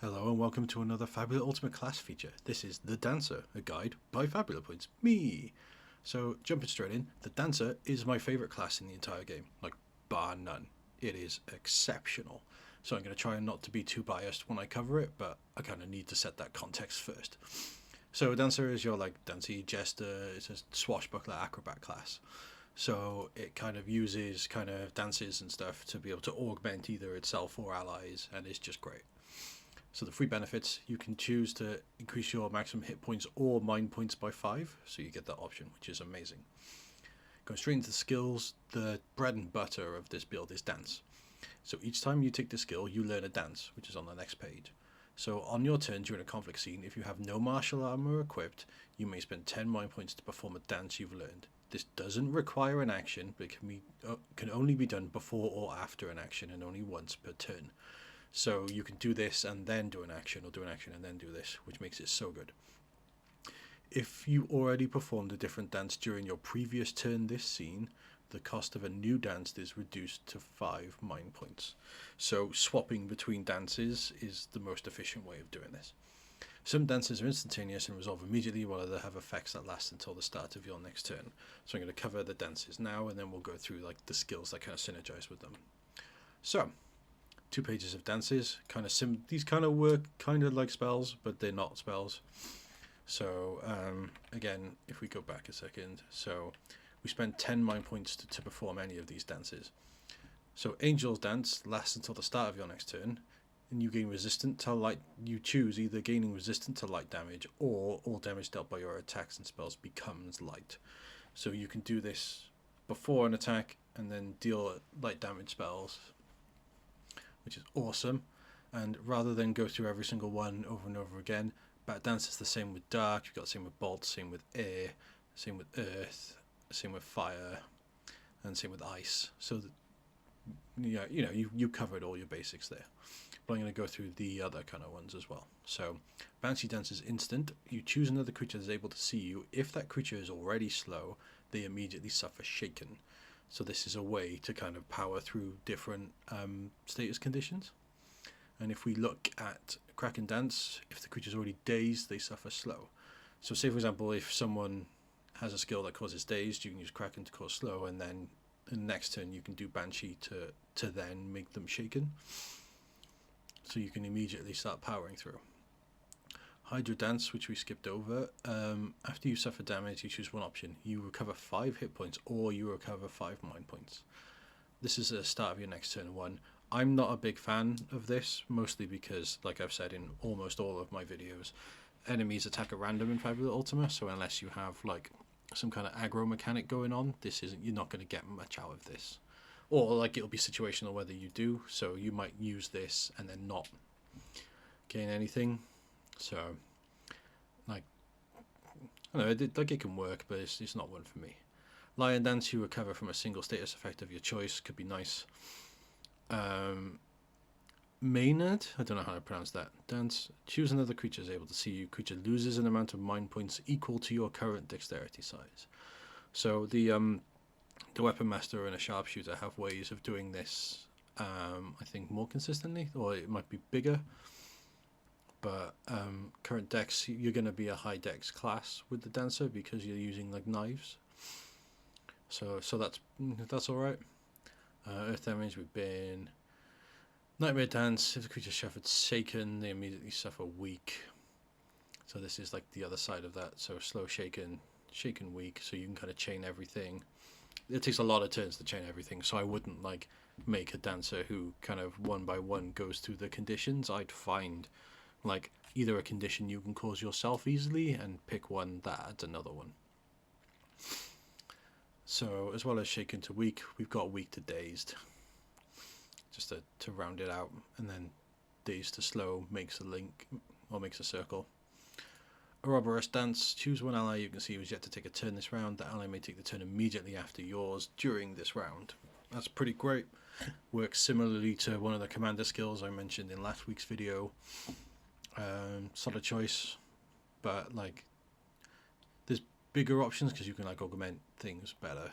Hello and welcome to another Fabula Ultima class feature. This is The Dancer, a guide by Fabula Points, me! So, jumping straight in, the Dancer is my favourite class in the entire game, like, bar none. It is exceptional. So I'm going to try not to be too biased when I cover it, but I kind of need to set that context first. So Dancer is your, like, dancey jester, it's a swashbuckler acrobat class. So it kind of uses kind of dances and stuff to be able to augment either itself or allies, and it's just great. So the free benefits, you can choose to increase your maximum hit points or mind points by 5, so you get that option, which is amazing. Going straight into the skills, the bread and butter of this build is dance. So each time you take the skill, you learn a dance, which is on the next page. So on your turn during a conflict scene, if you have no martial armor equipped, you may spend 10 mind points to perform a dance you've learned. This doesn't require an action, but can only be done before or after an action and only once per turn. So you can do this and then do an action, or do an action and then do this, which makes it so good. If you already performed a different dance during your previous turn this scene, the cost of a new dance is reduced to 5 mind points. So swapping between dances is the most efficient way of doing this. Some dances are instantaneous and resolve immediately, while others have effects that last until the start of your next turn. So I'm going to cover the dances now, and then we'll go through like the skills that kind of synergize with them. So 2 pages of dances, these kind of work kind of like spells, but they're not spells. So again, if we go back a second, so we spend 10 mind points to perform any of these dances. So Angel's Dance lasts until the start of your next turn, and you gain resistant to light. You choose either gaining resistant to light damage, or all damage dealt by your attacks and spells becomes light. So you can do this before an attack and then deal light damage spells, which is awesome. And rather than go through every single one over and over again, Bat Dance is the same with Dark, you've got the same with Bolt, same with Air, same with Earth, same with Fire, and same with Ice. So that, you covered all your basics there. But I'm going to go through the other kind of ones as well. So Banshee Dance is instant. You choose another creature that's able to see you. If that creature is already slow, they immediately suffer shaken. So this is a way to kind of power through different status conditions. And if we look at Kraken Dance, if the creature's already dazed, they suffer slow. So say, for example, if someone has a skill that causes dazed, you can use Kraken to cause slow, and then in the next turn you can do Banshee to then make them shaken. So you can immediately start powering through. Hydra Dance, which we skipped over, after you suffer damage, you choose one option. You recover 5 hit points, or you recover 5 mind points. This is the start of your next turn 1. I'm not a big fan of this, mostly because, like I've said in almost all of my videos, enemies attack at random in Fabula Ultima, so unless you have like some kind of aggro mechanic going on, you're not going to get much out of this. Or like it'll be situational whether you do, so you might use this and then not gain anything. So, like, I don't know, it can work, but it's not one for me. Lion Dance, you recover from a single status effect of your choice, could be nice. Maynard, I don't know how to pronounce that. Dance, choose another creature is able to see you. Creature loses an amount of mind points equal to your current dexterity size. So the Weapon Master and a Sharpshooter have ways of doing this, I think, more consistently, or it might be bigger. But current dex, you're going to be a high dex class with the Dancer because you're using like knives. So that's all right. Earth damage, we've been Nightmare Dance. If the creature suffered shaken, they immediately suffer weak. So this is like the other side of that. So slow shaken, shaken weak. So you can kind of chain everything. It takes a lot of turns to chain everything. So I wouldn't like make a Dancer who kind of one by one goes through the conditions. I'd find like either a condition you can cause yourself easily and pick one that adds another one. So as well as shaken to weak, we've got weak to dazed, just to round it out, and then dazed to slow makes a link or makes a circle. Ouroboros Dance, choose one ally you can see who's yet to take a turn this round. That ally may take the turn immediately after yours during this round. That's pretty great. Works similarly to one of the commander skills I mentioned in last week's video. Solid choice, but like there's bigger options because you can like augment things better.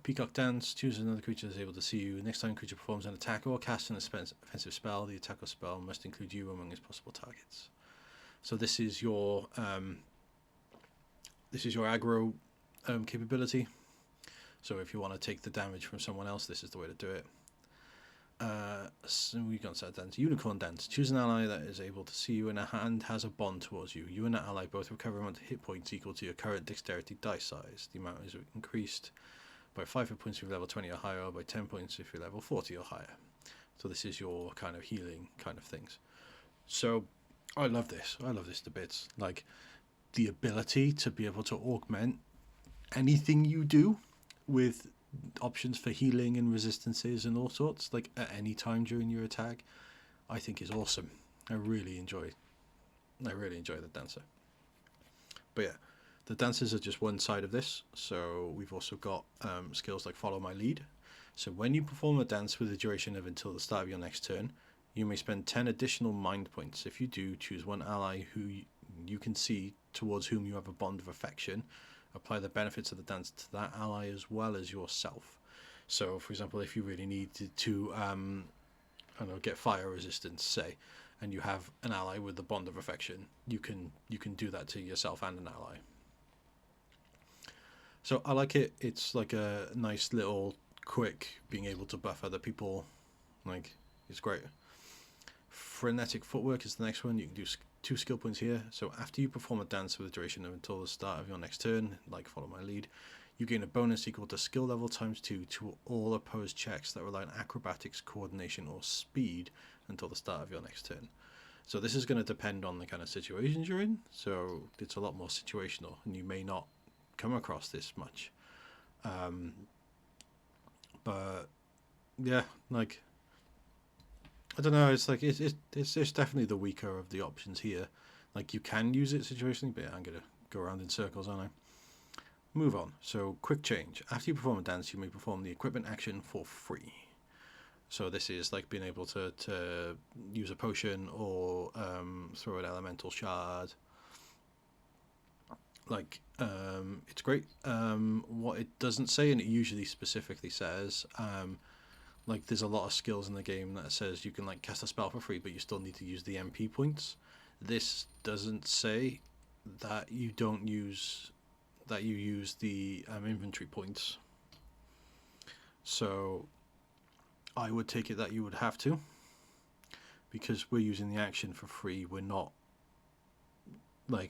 Peacock Dance. Choose another creature that's able to see you. Next time creature performs an attack or casts an offensive spell, the attack or spell must include you among its possible targets. So this is your aggro capability. So if you want to take the damage from someone else, this is the way to do it. So we got set dance. Unicorn Dance. Choose an ally that is able to see you and has a bond towards you. You and that ally both recover amount of hit points equal to your current dexterity dice size. The amount is increased by 5 hit points if you're level 20 or higher, or by 10 points if you're level 40 or higher. So this is your kind of healing kind of things. So I love this. I love this to bits. Like the ability to be able to augment anything you do with options for healing and resistances and all sorts, like at any time during your attack, I think is awesome. I really enjoy the dancer. But yeah, the dancers are just one side of this. So we've also got skills like follow my lead. So when you perform a dance with a duration of until the start of your next turn, you may spend 10 additional mind points. If you do, choose one ally who you can see towards whom you have a bond of affection. Apply the benefits of the dance to that ally as well as yourself. So, for example, if you really need to I don't know, get fire resistance, say, and you have an ally with the bond of affection, you can do that to yourself and an ally. So I like it. It's like a nice little quick being able to buff other people. Like, it's great. Frenetic Footwork is the next one. You can do 2 skill points here. So after you perform a dance with a duration of until the start of your next turn, like follow my lead, you gain a bonus equal to skill level times 2 to all opposed checks that rely on acrobatics, coordination, or speed until the start of your next turn. So this is going to depend on the kind of situations you're in. So it's a lot more situational, and you may not come across this much. But yeah, like, I don't know. It's like it's definitely the weaker of the options here. Like, you can use it situationally, but I'm gonna go around in circles, aren't I? Move on. So quick change. After you perform a dance, you may perform the equipment action for free. So this is like being able to use a potion or throw an elemental shard. Like, it's great. What it doesn't say, and it usually specifically says, like, there's a lot of skills in the game that says you can like cast a spell for free, but you still need to use the MP points. This doesn't say that you don't use that. You use the inventory points. So I would take it that you would have to, because we're using the action for free. We're not we're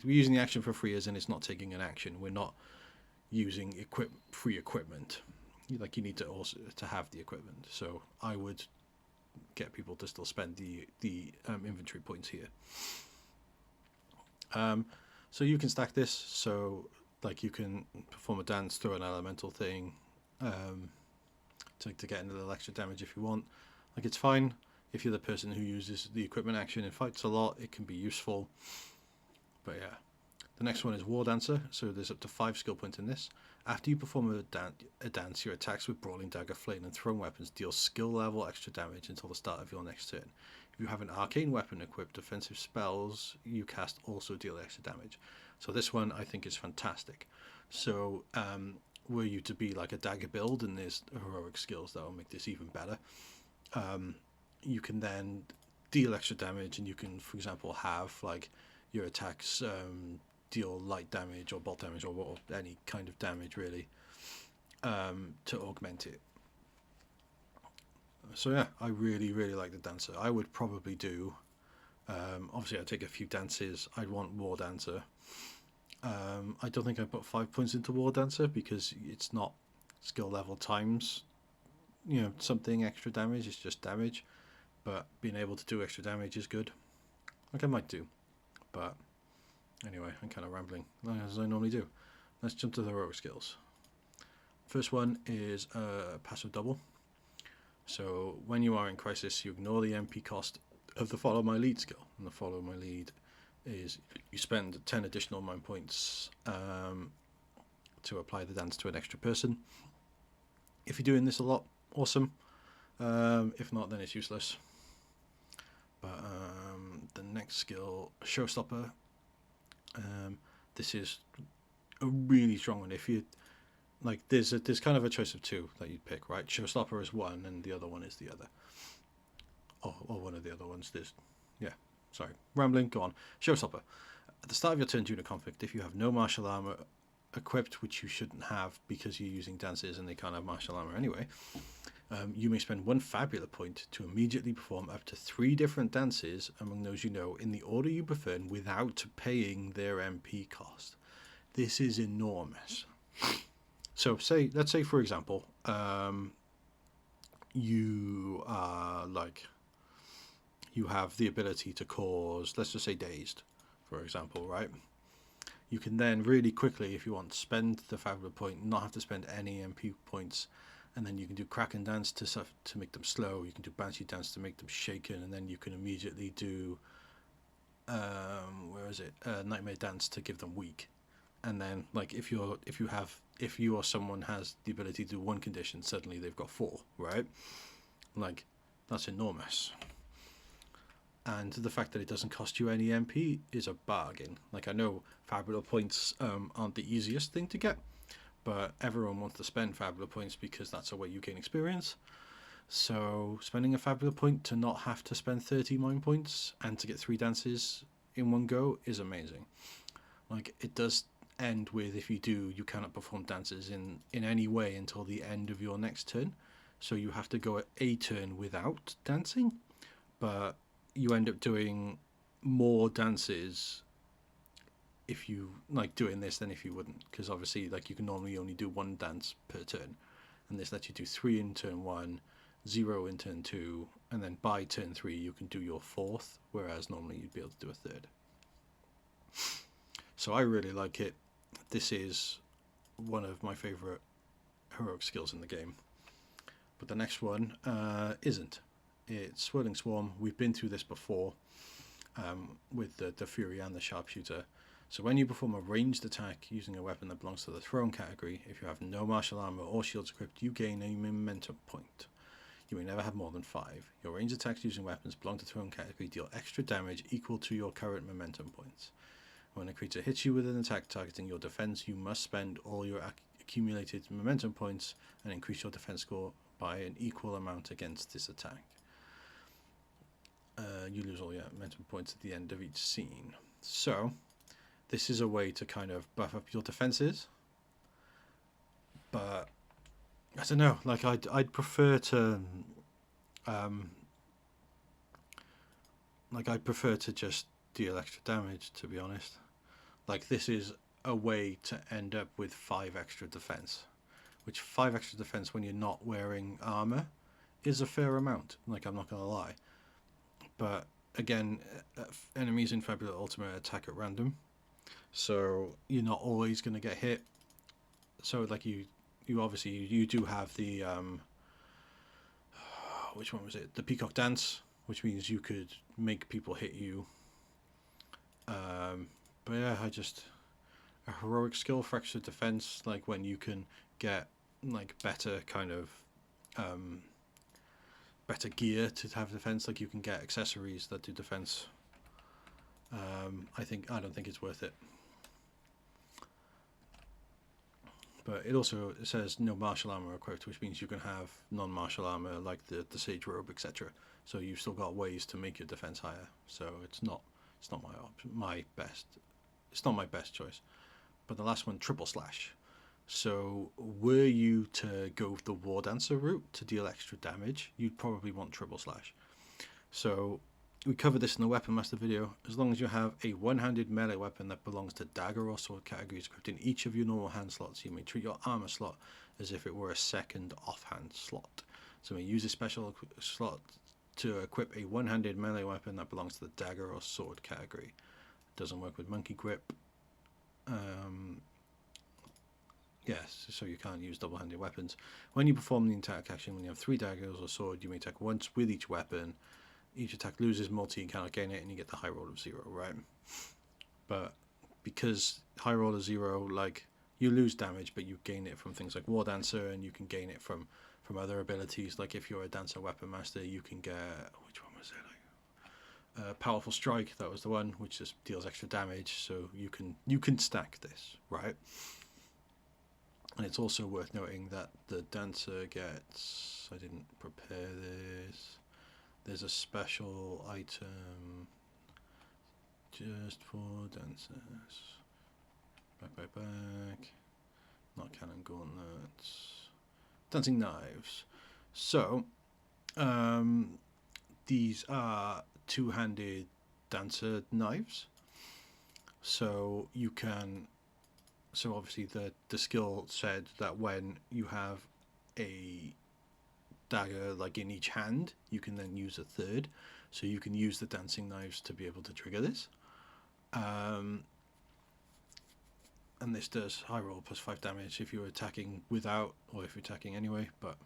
using the action for free as in it's not taking an action. We're not using free equipment. Like, you need to also to have the equipment. So I would get people to still spend the inventory points here. So you can stack this. So like, you can perform a dance, throw an elemental thing, to get a little extra damage if you want. Like, it's fine if you're the person who uses the equipment action in fights a lot. It can be useful. But yeah, the next one is War Dancer. So there's up to 5 skill points in this. After you perform a dance, your attacks with Brawling Dagger, Flaying, and Thrown weapons deal skill level extra damage until the start of your next turn. If you have an arcane weapon equipped, defensive spells you cast also deal extra damage. So this one I think is fantastic. So were you to be like a dagger build, and there's heroic skills that will make this even better, you can then deal extra damage, and you can, for example, have like your attacks deal light damage or bolt damage or any kind of damage really, to augment it. So yeah, I really like the dancer. I would probably do, obviously I'd take a few dances. I'd want War Dancer. I don't think I put 5 points into War Dancer because it's not skill level times, something extra damage. It's just damage, but being able to do extra damage is good. Like, I might do, but anyway, I'm kind of rambling as I normally do. Let's jump to the heroic skills. First one is a passive double. So when you are in crisis, you ignore the MP cost of the follow my lead skill, and the follow my lead is you spend 10 additional mind points to apply the dance to an extra person. If you're doing this a lot, awesome. If not, then it's useless. But the next skill, Showstopper. This is a really strong one. If you like there's kind of a choice of two that you'd pick, right? Showstopper is one, and the other one is the other. Or one of the other ones. There's, yeah. Sorry, rambling. Go on. Showstopper. At the start of your turn during a conflict, if you have no martial armor equipped, which you shouldn't have because you're using dances and they can't have martial armor anyway, you may spend one Fabula point to immediately perform up to 3 different dances among those you know in the order you prefer without paying their MP cost. This is enormous. So let's say for example, you are like, you have the ability to cause, let's just say dazed, for example, right? You can then really quickly, if you want, spend the Fabula point, not have to spend any MP points, and then you can do Kraken Dance to make them slow. You can do Banshee Dance to make them shaken, and then you can immediately do Nightmare Dance to give them weak. And then, like, if you or someone has the ability to do one condition, suddenly they've got 4, right? Like, that's enormous. And the fact that it doesn't cost you any MP is a bargain. Like, I know Fabula points aren't the easiest thing to get, but everyone wants to spend Fabula points because that's a way you gain experience. So spending a Fabula point to not have to spend 30 mine points and to get 3 dances in one go is amazing. Like, it does end with, if you do, you cannot perform dances in any way until the end of your next turn. So you have to go a turn without dancing, but you end up doing more dances if you like doing this than if you wouldn't, because obviously, like, you can normally only do 1 dance per turn, and this lets you do 3 in turn 1, 0 in turn 2, and then by turn 3 you can do your 4th, whereas normally you'd be able to do a 3rd. So I really like it. This is one of my favorite heroic skills in the game. But the next one isn't. It's Swirling Swarm. We've been through this before with the Fury and the Sharpshooter. So when you perform a ranged attack using a weapon that belongs to the thrown category, if you have no martial armor or shields equipped, you gain a momentum point. You may never have more than 5. Your ranged attacks using weapons belong to the thrown category deal extra damage equal to your current momentum points. When a creature hits you with an attack targeting your defense, you must spend all your accumulated momentum points and increase your defense score by an equal amount against this attack. You lose all your momentum points at the end of each scene. So this is a way to kind of buff up your defenses, but I don't know, like, I'd prefer to I'd prefer to just deal extra damage, to be honest. Like, this is a way to end up with 5 extra defense, which 5 extra defense when you're not wearing armor is a fair amount, like, I'm not gonna lie. But again, enemies in Fabula Ultima attack at random, so you're not always going to get hit. So like, you obviously you do have the which one was it? The Peacock Dance, which means you could make people hit you. But yeah, a heroic skill for extra defense, like when you can get like better kind of better gear to have defense, like you can get accessories that do defense. I don't think it's worth it. But it also says no martial armor equipped, which means you can have non-martial armor like the Sage Robe, etc. So you've still got ways to make your defense higher. So it's not my best choice. But the last one, Triple Slash. So were you to go the War Dancer route to deal extra damage, you'd probably want Triple Slash. So we covered this in the Weapon Master video. As long as you have a one-handed melee weapon that belongs to dagger or sword categories equipped in each of your normal hand slots, you may treat your armor slot as if it were a second offhand slot. So you may use a special slot to equip a one-handed melee weapon that belongs to the dagger or sword category. It doesn't work with Monkey Grip. Yes, so you can't use double-handed weapons. When you perform the attack action, when you have 3 daggers or sword, you may attack once with each weapon. Each attack loses multi, you cannot gain it, and you get the high roll of 0, right? But because high roll of 0, like, you lose damage, but you gain it from things like War Dancer, and you can gain it from other abilities. Like if you're a Dancer Weapon Master, you can get, which one was it? Like, Powerful Strike, that was the one, which just deals extra damage. So you can stack this, right? And it's also worth noting that the dancer gets, I didn't prepare this, there's a special item just for dancers. Back. Not cannon gauntlets. Dancing knives. So, these are two-handed dancer knives. So you can, so obviously the skill said that when you have a dagger like in each hand, you can then use a third. So you can use the dancing knives to be able to trigger this. And this does high roll plus 5 damage if you're attacking without, or if you're attacking anyway. But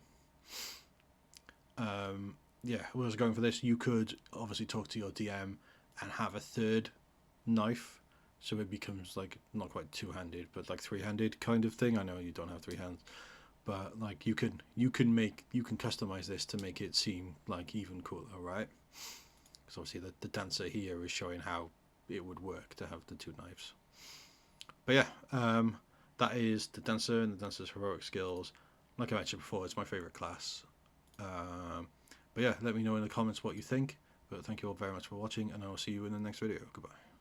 yeah, when I was going for this, you could obviously talk to your DM and have a third knife, so it becomes like not quite two-handed, but like three-handed kind of thing. I know you don't have 3 hands, but like you can customize this to make it seem like even cooler, right? Because obviously the dancer here is showing how it would work to have the 2 knives. But yeah, that is the dancer and the dancer's heroic skills. Like I mentioned before, it's my favorite class. But yeah, let me know in the comments what you think. But thank you all very much for watching, and I will see you in the next video. Goodbye.